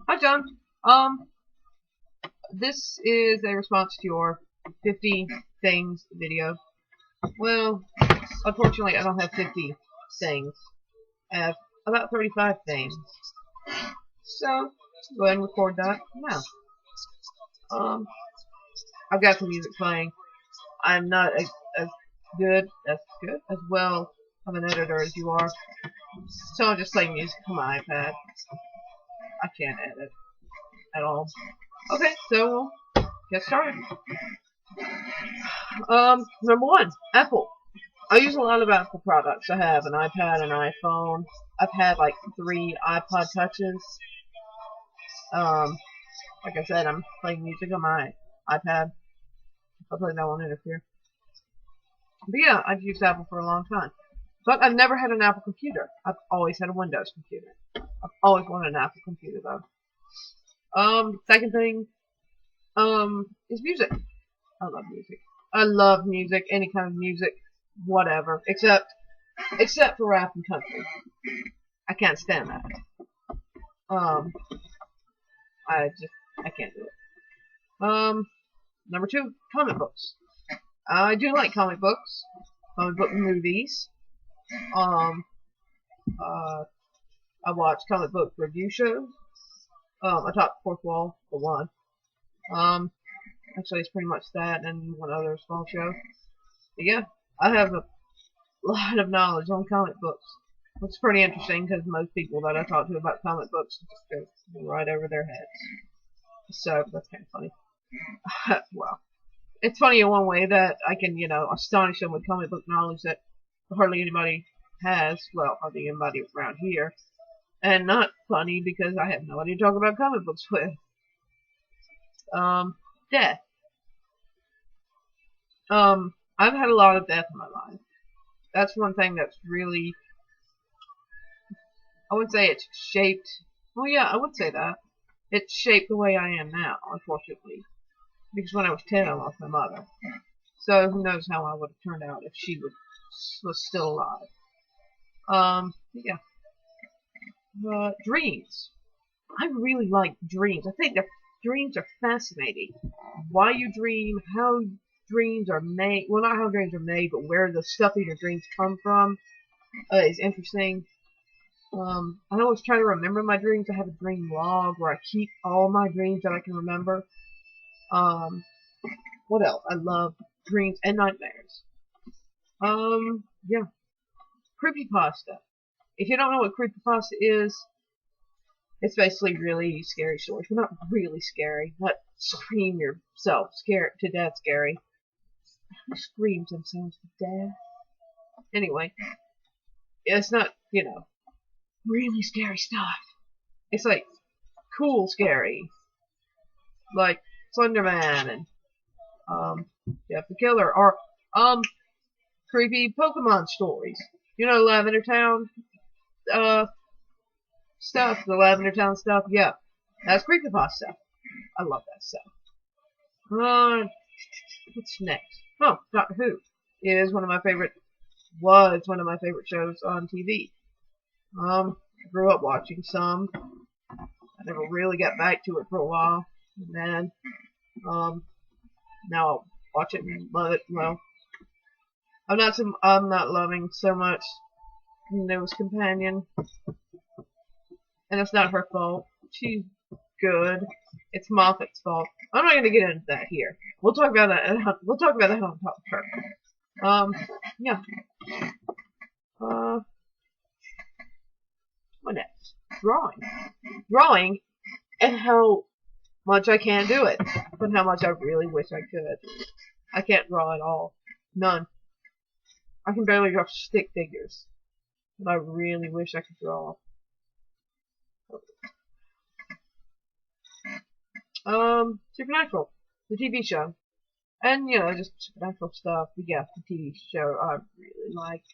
Hi, John. This is a response to your 50 things video. Well, unfortunately, I don't have 50 things. I have about 35 things. So, go ahead and record that now. I've got some music playing. I'm not as good as well of an editor as you are. So I'll just play music from my iPad. I can't edit at all. Okay, so we'll get started. Number one, Apple. I use a lot of Apple products. I have an iPad, an iPhone. I've had like 3 iPod touches. Like I said, I'm playing music on my iPad. Hopefully that won't interfere. But yeah, I've used Apple for a long time. But I've never had an Apple computer. I've always had a Windows computer. I've always wanted an Apple computer though. Second thing, is music. I love music. I love music, any kind of music, whatever, except for rap and country. I can't stand that. I can't do it. Number 2, comic books. I do like comic books, comic book movies. I watch comic book review shows. I talk fourth wall for one. Actually, it's pretty much that and one other small show. But yeah, I have a lot of knowledge on comic books. It's pretty interesting because most people that I talk to about comic books just go right over their heads. So that's kind of funny. Well, it's funny in one way that I can, astonish them with comic book knowledge that hardly anybody has. Well, hardly anybody around here. And not funny because I have nobody to talk about comic books with. Death. I've had a lot of death in my life. That's one thing that's really, I would say it's shaped, well yeah, I would say that. It's shaped the way I am now, unfortunately. Because when I was 10, I lost my mother. So who knows how I would have turned out if she was still alive. Yeah. Dreams. I really like dreams. I think that dreams are fascinating. Why you dream, how dreams are made. Well, not how dreams are made, but where the stuff in your dreams come from is interesting. I always try to remember my dreams. I have a dream log where I keep all my dreams that I can remember. What else? I love dreams and nightmares. Yeah. Creepypasta. If you don't know what creepypasta is, it's basically really scary stories. Well, not really scary. Not scream yourself scared to death scary. Who screams themselves to death? Anyway, it's not, really scary stuff. It's like cool scary. Like Slender Man and Jeff the Killer, or creepy Pokemon stories. Lavender Town stuff, the Lavender Town stuff. Yeah, that's creepypasta. I love that stuff. What's next? Oh, Doctor Who is was one of my favorite shows on TV. I grew up watching some. I never really got back to it for a while. And then, now I'll watch it and love it. Well, I'm not loving so much Newest Companion. And it's not her fault. She's good. It's Moffat's fault. I'm not gonna get into that here. We'll talk about that. We'll talk about that on top of her. Yeah. What next? Drawing, and how much I can do it, but how much I really wish I could. I can't draw at all. None. I can barely draw stick figures, but I really wish I could draw. Supernatural, the TV show, and just supernatural stuff. But yeah, the TV show I really like.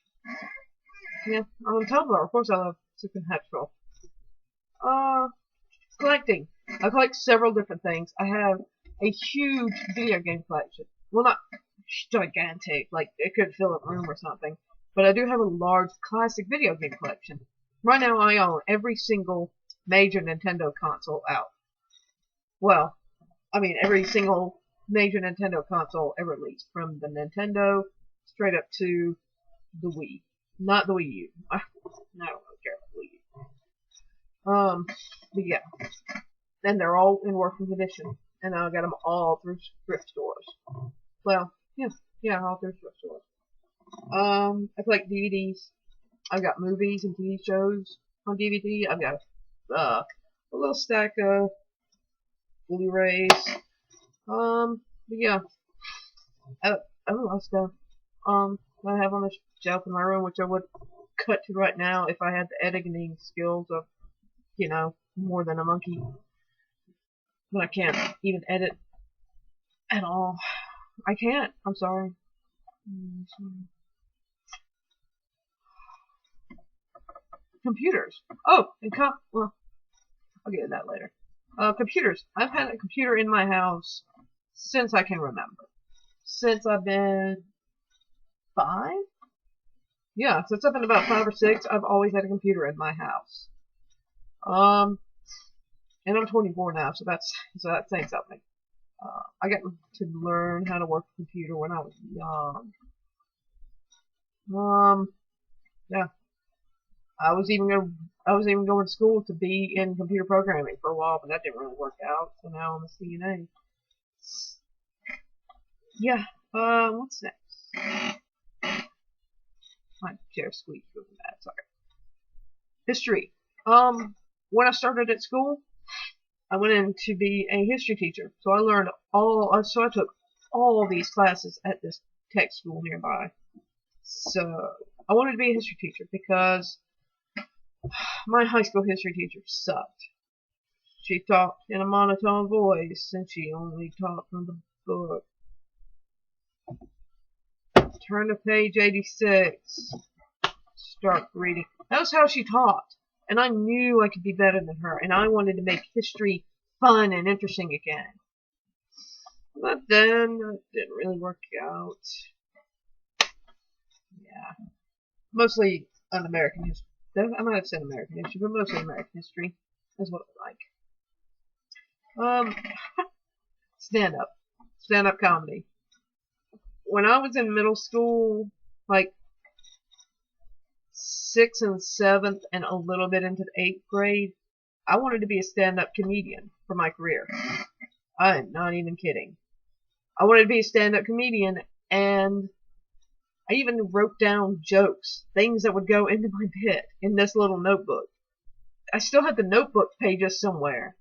Yeah, on Tumblr, of course I love Supernatural. Collecting. I collect several different things. I have a huge video game collection. Well, not gigantic, like it could fill a room or something, but I do have a large classic video game collection. Right now I own every single major Nintendo console out. Well, I mean, every single major Nintendo console ever released, from the Nintendo straight up to the Wii. Not the Wii U. I don't really care about the Wii U. But yeah. And they're all in working condition. And I got them all through thrift stores. Well, yeah, all through thrift stores. I collect DVDs. I've got movies and TV shows on DVD. I've got a little stack of Blu-rays. But yeah. Stuff. I have on the shelf in my room, which I would cut to right now if I had the editing skills of, more than a monkey. But I can't even edit at all. I can't. I'm sorry. Computers. Oh, and well, I'll get to that later. Computers. I've had a computer in my house since I can remember. Since I've been 5? Yeah, since I've been about 5 or 6, I've always had a computer in my house. And I'm 24 now, so that's saying something. I got to learn how to work a computer when I was young. Yeah. I was even going to school to be in computer programming for a while, but that didn't really work out. So now I'm a CNA. Yeah. What's next? My chair squeaked really bad. Sorry. History. When I started at school, I went in to be a history teacher. So I learned so I took all these classes at this tech school nearby. So I wanted to be a history teacher because my high school history teacher sucked. She talked in a monotone voice, and she only taught from the book. Turn to page 86. Start reading. That was how she taught. And I knew I could be better than her, and I wanted to make history fun and interesting again. But then it didn't really work out. Yeah. Mostly un-American history. I might have said American history, but mostly American history. That's what I like. Stand-up. Stand-up comedy. When I was in middle school, like 6th and 7th and a little bit into the 8th grade, I wanted to be a stand-up comedian for my career. I'm not even kidding. I wanted to be a stand-up comedian, and I even wrote down jokes, things that would go into my bit in this little notebook. I still have the notebook pages somewhere.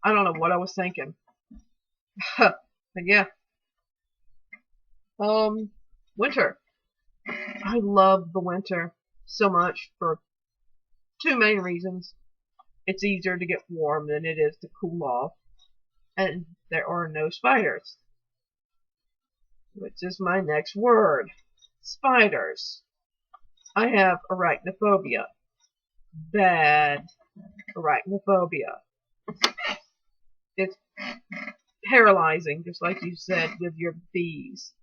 I don't know what I was thinking. But yeah. Winter. I love the winter so much for 2 main reasons. It's easier to get warm than it is to cool off. And there are no spiders. Which is my next word. Spiders. I have arachnophobia. Bad arachnophobia. It's paralyzing, just like you said, with your bees.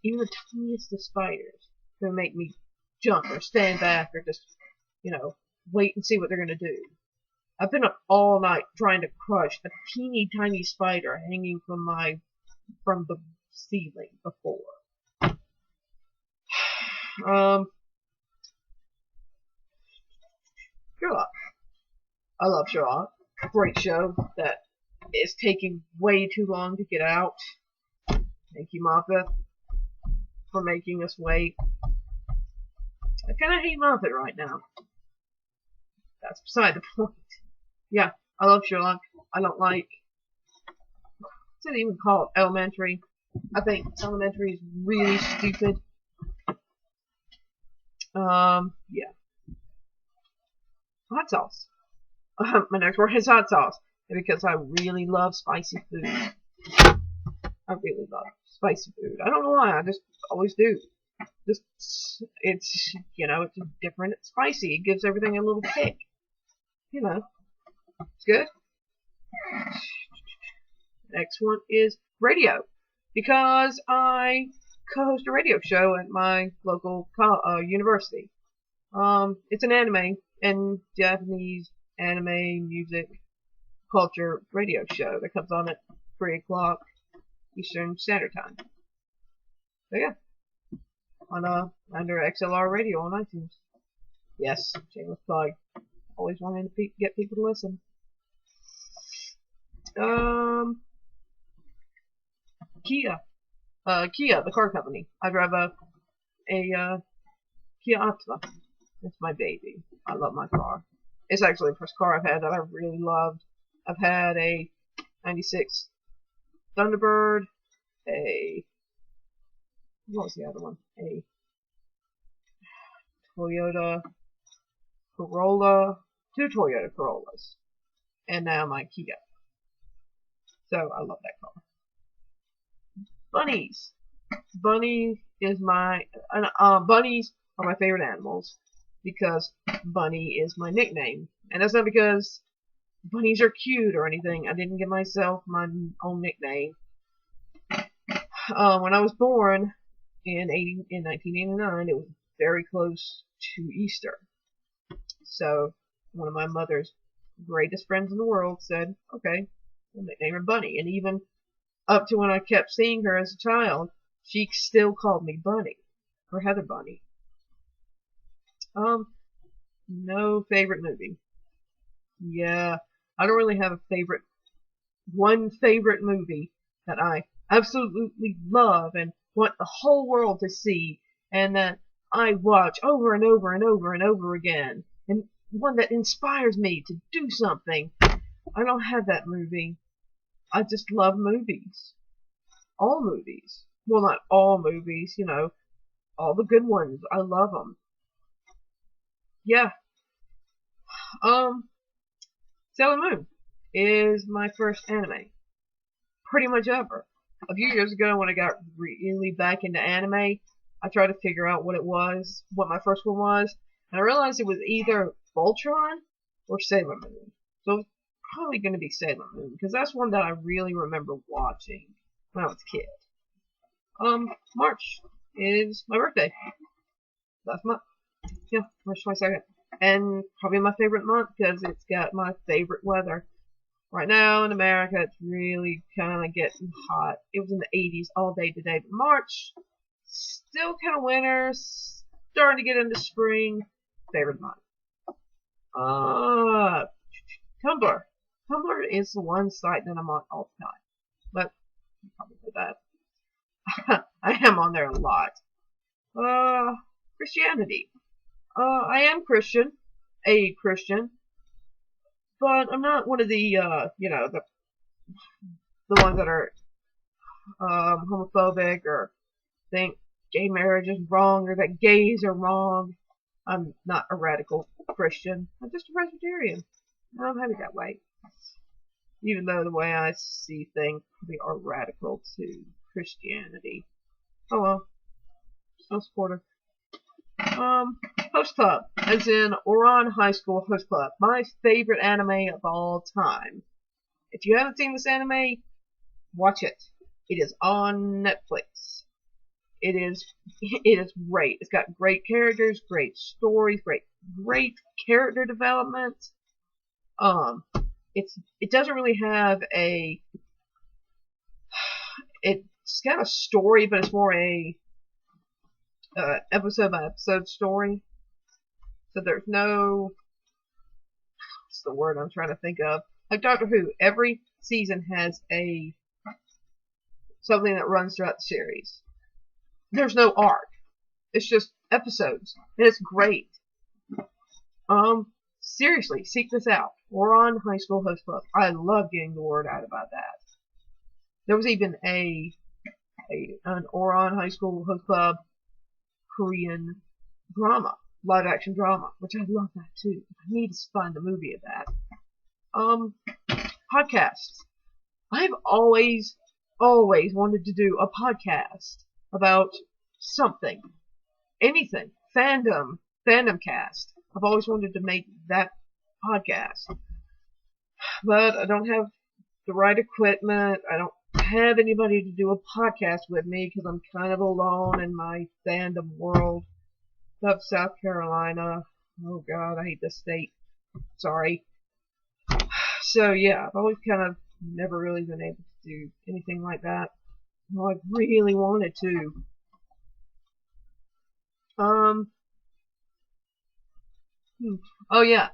Even the tiniest of spiders can make me jump or stand back or just, wait and see what they're going to do. I've been up all night trying to crush a teeny tiny spider hanging from the ceiling before. Sherlock. I love Sherlock. Great show that is taking way too long to get out. Thank you, Moffat, for making us wait. I kind of hate Moffat right now. That's beside the point. Yeah, I love Sherlock. I don't like... What's it even called? Elementary. I think Elementary is really stupid. Yeah. Hot sauce. My next word is hot sauce. Because I really love spicy food. I really love spicy food. I don't know why. I just always do. It's it's different. It's spicy. It gives everything a little kick. It's good. Next one is radio. Because I co-host a radio show at my local university. It's an anime. and Japanese anime music culture radio show that comes on at 3 o'clock Eastern Standard Time. So yeah, on under XLR radio on iTunes. Yes, shameless plug. Always wanting to get people to listen. Kia, Kia, the car company. I drive a Kia Optima. It's my baby. I love my car. It's actually the first car I've had that I really loved. I've had a 96 Thunderbird, what was the other one? A Toyota Corolla, 2 Toyota Corollas, and now my Kia. So I love that car. Bunnies. Bunnies are my favorite animals because Bunny is my nickname. And that's not because bunnies are cute or anything. I didn't give myself my own nickname. When I was born in 1989, it was very close to Easter. So one of my mother's greatest friends in the world said, okay, we'll nickname her Bunny. And even up to when I kept seeing her as a child, she still called me Bunny, or Heather Bunny. No favorite movie. Yeah, I don't really have one favorite movie that I absolutely love and want the whole world to see, and that I watch over and over and over and over again, and one that inspires me to do something. I don't have that movie. I just love movies. All movies. Well, not all movies, all the good ones. I love them. Yeah. Sailor Moon is my first anime. Pretty much ever. A few years ago when I got really back into anime, I tried to figure out what my first one was, and I realized it was either Voltron or Sailor Moon. So it's probably going to be Sailor Moon, because that's one that I really remember watching when I was a kid. March is my birthday. Last month. Yeah, March 22nd. And probably my favorite month because it's got my favorite weather. Right now in America, it's really kind of getting hot. It was in the 80s all day today, but March, still kind of winter, starting to get into spring. Favorite month. Tumblr. Tumblr is the one site that I'm on all the time. But, probably for that. I am on there a lot. Christianity. I am Christian. A Christian. But I'm not one of the ones that are homophobic or think gay marriage is wrong or that gays are wrong. I'm not a radical Christian. I'm just a Presbyterian. And I'm happy that way. Even though the way I see things probably are radical to Christianity. Oh well. Still supporter. Host Club, as in Ouran High School Host Club. My favorite anime of all time. If you haven't seen this anime, watch it. It is on Netflix. It is great. It's got great characters, great stories, great character development. It doesn't really have it's got a story, but it's more a episode by episode story. So there's no, what's the word I'm trying to think of? Like Doctor Who, every season has something that runs throughout the series. There's no arc. It's just episodes. And it's great. Seriously, seek this out. Ouran High School Host Club. I love getting the word out about that. There was even an Ouran High School Host Club Korean drama, live action drama, which I love that too. I need to find the movie of that. Podcasts. I've always wanted to do a podcast about something, anything, fandom cast. I've always wanted to make that podcast, but I don't have the right equipment. I don't have anybody to do a podcast with me because I'm kind of alone in my fandom world of South Carolina. Oh God, I hate this state. Sorry. So yeah, I've always kind of never really been able to do anything like that. Oh, I really wanted to. Um. Oh yeah.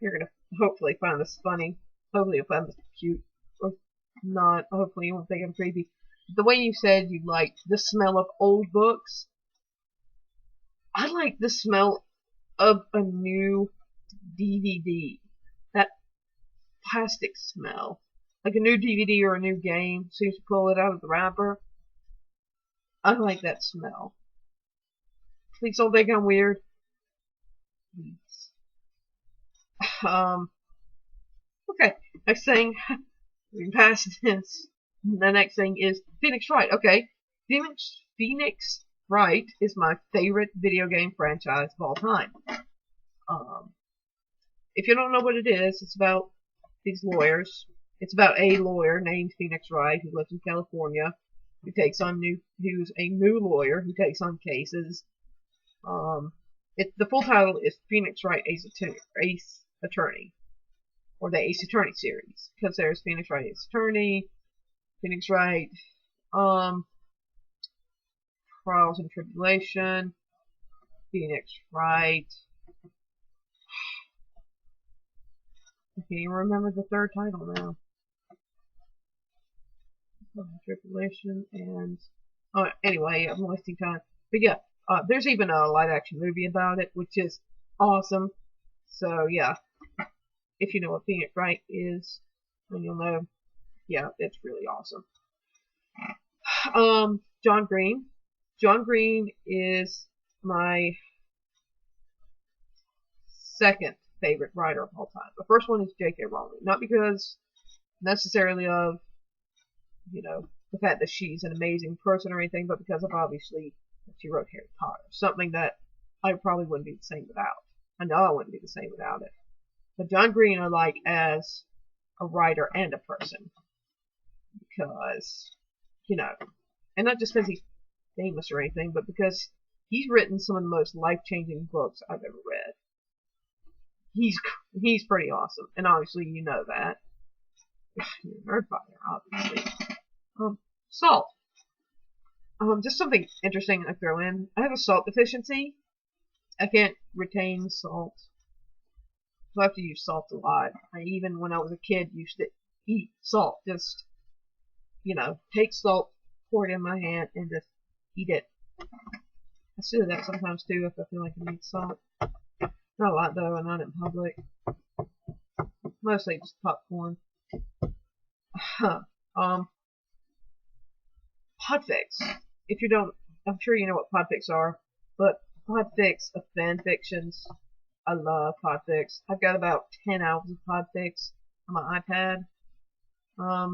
You're gonna hopefully find this funny. Hopefully you'll find this cute. Or not. Hopefully you won't think I'm creepy. The way you said you like the smell of old books, I like the smell of a new DVD. That plastic smell. Like a new DVD or a new game. As soon as you pull it out of the wrapper, I like that smell. Please don't think I'm weird. Um, okay. Next thing, we passed this. The next thing is Phoenix Wright. Okay. Phoenix Wright is my favorite video game franchise of all time. Um, if you don't know what it is, it's about these lawyers. It's about a lawyer named Phoenix Wright who lives in California, who's a new lawyer who takes on cases. The full title is Phoenix Wright Ace Attorney, or the Ace Attorney series, because there's Phoenix Wright Ace Attorney, Phoenix Wright, Trials and Tribulation, Phoenix Wright. I can't even remember the third title now. Tribulation and anyway, I'm wasting time. But yeah, there's even a live action movie about it, which is awesome. So yeah, if you know what Phoenix Wright is, then you'll know. Yeah, it's really awesome. John Green. John Green is my second favorite writer of all time. The first one is J.K. Rowling, not because necessarily of the fact that she's an amazing person or anything, but because of obviously she wrote Harry Potter, something that I probably wouldn't be the same without. I know I wouldn't be the same without it. But John Green I like as a writer and a person because, and not just because he's famous or anything, but because he's written some of the most life-changing books I've ever read. He's pretty awesome, and obviously you know that. Nerdfire, obviously. Salt. Just something interesting I throw in. I have a salt deficiency. I can't retain salt. So I have to use salt a lot. Even when I was a kid, used to eat salt. Just, take salt, pour it in my hand, and just eat it. I still do that sometimes too if I feel like I need salt. Not a lot though, and not in public. Mostly just popcorn. Podfics. If you don't, I'm sure you know what podfics are, but podfics of fan fictions. I love podfics. I've got about 10 hours of podfics on my iPad. I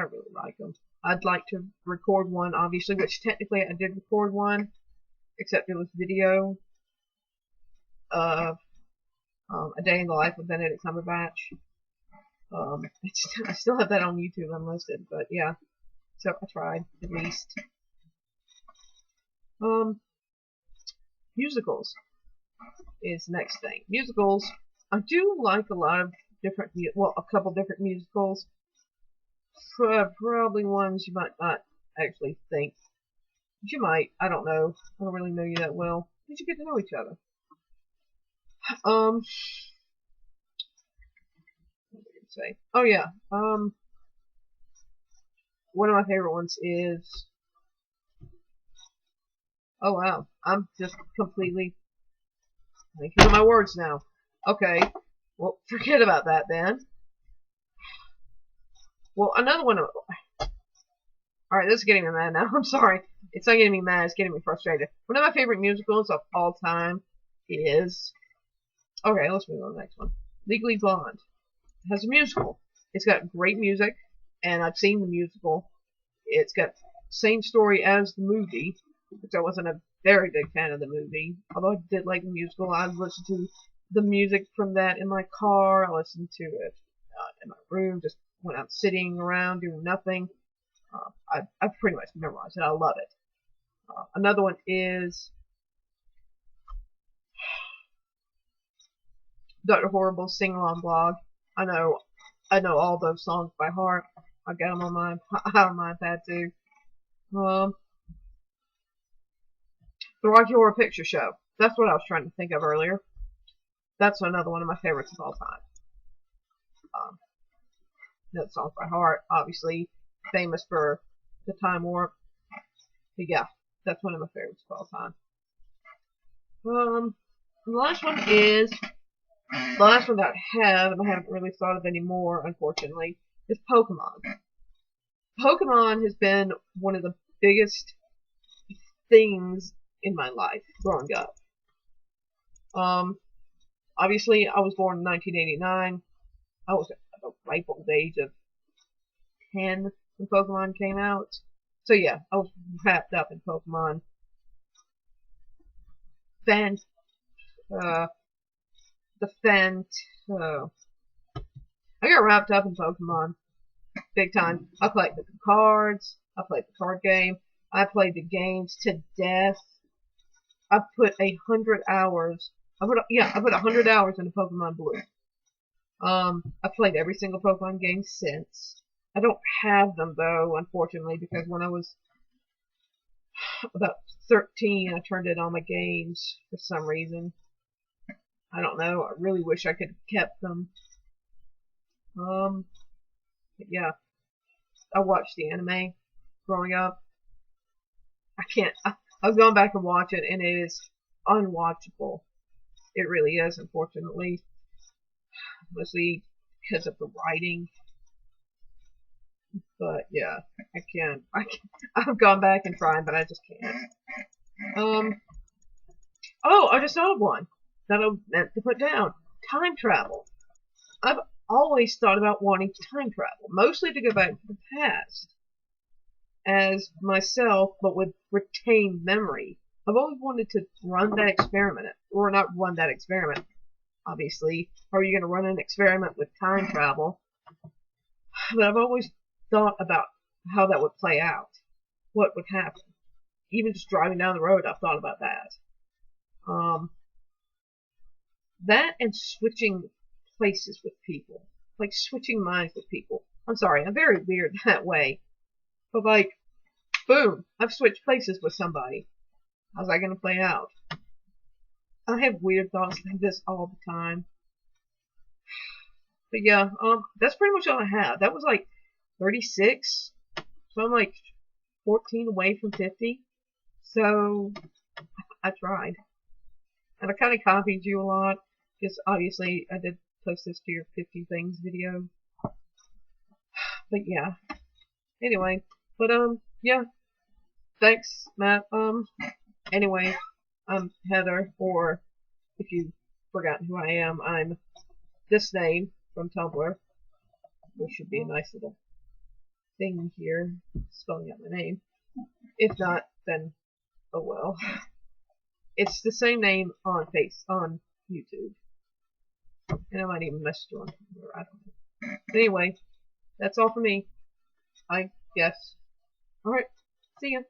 really like them. I'd like to record one, obviously, which technically I did record one, except it was video of A Day in the Life of Benedict Cumberbatch. I still have that on YouTube unlisted, but yeah. So I tried, at least. Musicals is the next thing. Musicals, I do like a lot of different, a couple different musicals. Probably ones you might not actually think. But you might, I don't know. I don't really know you that well. We should get to know each other. What was I gonna say? Oh yeah. One of my favorite ones is. Oh wow, I'm just completely thinking of my words now. Okay, well forget about that then. Well, another one. Alright, this is getting me mad now. I'm sorry. It's not getting me mad, it's getting me frustrated. One of my favorite musicals of all time is. Okay, let's move on to the next one. Legally Blonde. It has a musical. It's got great music, and I've seen the musical. It's got the same story as the movie, which I wasn't a very big fan of the movie. Although I did like the musical, I listened to the music from that in my car. I listened to it in my room, just when I'm sitting around doing nothing. I've pretty much memorized it. I love it. Another one is Dr. Horrible's sing-along blog. I know all those songs by heart. I got them on my iPad too. The Rocky Horror Picture Show. That's what I was trying to think of earlier. That's another one of my favorites of all time. That songs by heart, obviously famous for the Time Warp. But yeah, that's one of my favorites of all time. The last one that I have, and I haven't really thought of any more, unfortunately, is Pokemon. Pokemon has been one of the biggest things in my life growing up. Obviously, I was born in 1989. I was at the ripe old age of 10 when Pokemon came out. So yeah, I was wrapped up in Pokemon. I got wrapped up in Pokemon big time. I collected the cards. I played the card game. I played the games to death. I put 100 hours. I put 100 hours into Pokemon Blue. I've played every single Pokemon game since. I don't have them though, unfortunately, because when I was about 13, I turned in all my games for some reason. I don't know. I really wish I could have kept them. But yeah, I watched the anime growing up. I was going back and watch it, and it is unwatchable. It really is, unfortunately. Mostly because of the writing. But yeah, I can't. I've gone back and tried, but I just can't. Oh, I just thought of one that I meant to put down. Time travel. I've always thought about wanting to time travel, mostly to go back to the past as myself, but with retained memory. I've always wanted to run that experiment, or not run that experiment, obviously. How are you going to run an experiment with time travel? But I've always thought about how that would play out, what would happen. Even just driving down the road, I've thought about that. That and switching places with people, like switching minds with people. I'm sorry, I'm very weird that way. But like, boom, I've switched places with somebody. How's that going to play out? I have weird thoughts like this all the time. But yeah, that's pretty much all I have. That was like 36, so I'm like 14 away from 50. So I tried, and I kind of copied you a lot, because obviously I did post this to your 50 things video. But yeah, anyway, but yeah, thanks, Matt. Anyway, I'm Heather, or if you've forgotten who I am, I'm this name from Tumblr, which should be a nice little thing here, spelling out my name. If not, then oh well. It's the same name on YouTube. And I might even message you on Tumblr, I don't know. But anyway, that's all for me, I guess. Alright, see ya.